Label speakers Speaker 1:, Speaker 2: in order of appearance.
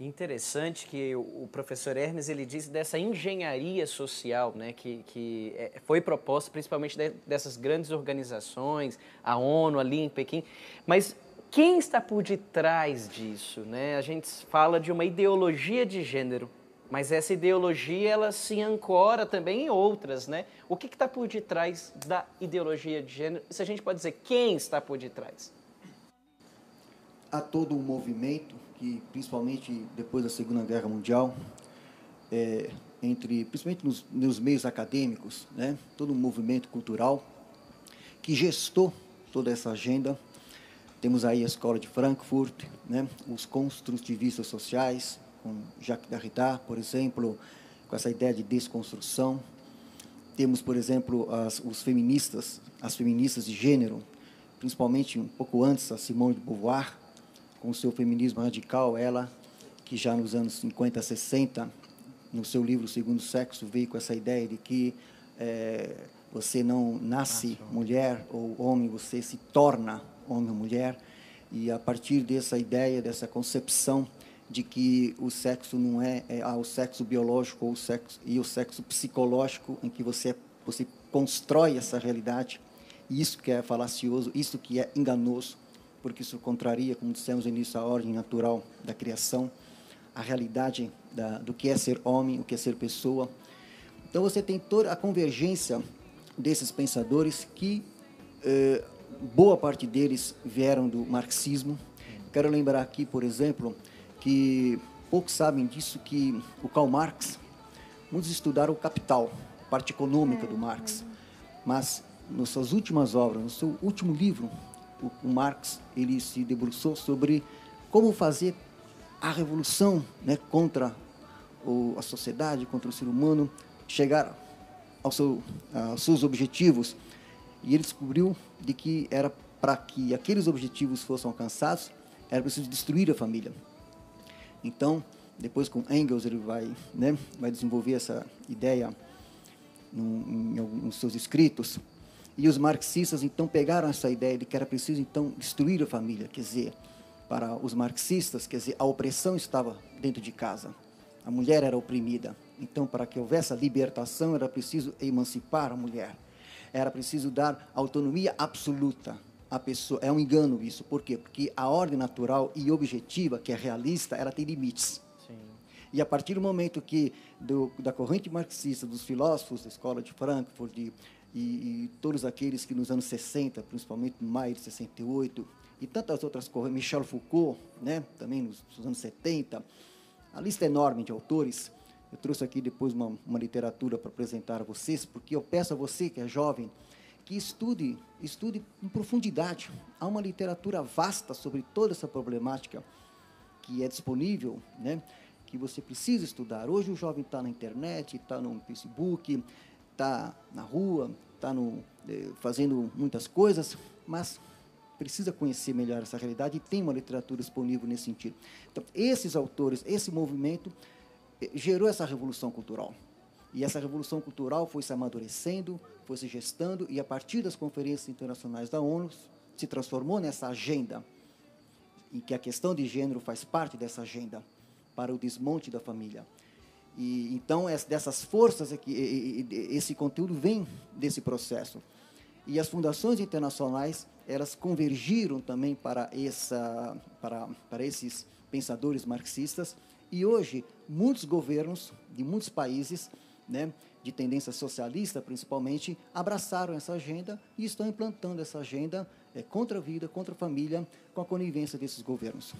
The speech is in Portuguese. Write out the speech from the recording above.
Speaker 1: Interessante que o professor Hermes ele disse dessa engenharia social, né, que foi proposta principalmente dessas grandes organizações, a ONU ali em Pequim, mas quem está por detrás disso, né? A gente fala de uma ideologia de gênero, mas essa ideologia ela se ancora também em outras, né? O que está por detrás da ideologia de gênero? Se a gente pode dizer quem está por detrás?
Speaker 2: Há todo um movimento que, principalmente depois da Segunda Guerra Mundial, principalmente nos meios acadêmicos, né, todo um movimento cultural que gestou toda essa agenda. Temos aí a Escola de Frankfurt, né, os construtivistas sociais, com Jacques Derrida, por exemplo, com essa ideia de desconstrução. Temos, por exemplo, as feministas de gênero, principalmente um pouco antes, a Simone de Beauvoir, com o seu feminismo radical, ela, que já nos anos 50, 60, no seu livro O Segundo Sexo, veio com essa ideia de que você não nasce mulher ou homem, você se torna homem ou mulher, e a partir dessa ideia, dessa concepção de que o sexo não é o sexo biológico ou o sexo psicológico, em que você constrói essa realidade, e isso que é falacioso, isso que é enganoso, porque isso contraria, como dissemos no início, a ordem natural da criação, a realidade do que é ser homem, o que é ser pessoa. Então, você tem toda a convergência desses pensadores que, boa parte deles vieram do marxismo. Quero lembrar aqui, por exemplo, que poucos sabem disso, que o Karl Marx, muitos estudaram o Capital, a parte econômica do Marx, mas, nas suas últimas obras, no seu último livro, o Marx ele se debruçou sobre como fazer a revolução, né, contra a sociedade, contra o ser humano, chegar aos seus objetivos. E ele descobriu de que era para que aqueles objetivos fossem alcançados, era preciso destruir a família. Então, depois com Engels, ele vai desenvolver essa ideia nos seus escritos. E os marxistas, então, pegaram essa ideia de que era preciso, então, destruir a família. Quer dizer, para os marxistas, quer dizer, a opressão estava dentro de casa. A mulher era oprimida. Então, para que houvesse a libertação, era preciso emancipar a mulher. Era preciso dar autonomia absoluta à pessoa. É um engano isso. Por quê? Porque a ordem natural e objetiva, que é realista, ela tem limites. Sim. E a partir do momento que, da corrente marxista, dos filósofos da Escola de Frankfurt, e todos aqueles que nos anos 60, principalmente em maio de 68, e tantas outras correntes, Michel Foucault, né, também nos anos 70, a lista é enorme de autores. Eu trouxe aqui depois uma literatura para apresentar a vocês, porque eu peço a você que é jovem, que estude em profundidade. Há uma literatura vasta sobre toda essa problemática que é disponível, né, que você precisa estudar. Hoje o jovem está na internet, está no Facebook, está na rua, está fazendo muitas coisas, mas precisa conhecer melhor essa realidade e tem uma literatura disponível nesse sentido. Então, esses autores, esse movimento, gerou essa revolução cultural. E essa revolução cultural foi se amadurecendo, foi se gestando, e a partir das conferências internacionais da ONU, se transformou nessa agenda, em que a questão de gênero faz parte dessa agenda para o desmonte da família. E então, dessas forças, esse conteúdo vem desse processo. E as fundações internacionais, elas convergiram também para esses pensadores marxistas. E hoje, muitos governos de muitos países, né, de tendência socialista, principalmente, abraçaram essa agenda e estão implantando essa agenda contra a vida, contra a família, com a conivência desses governos.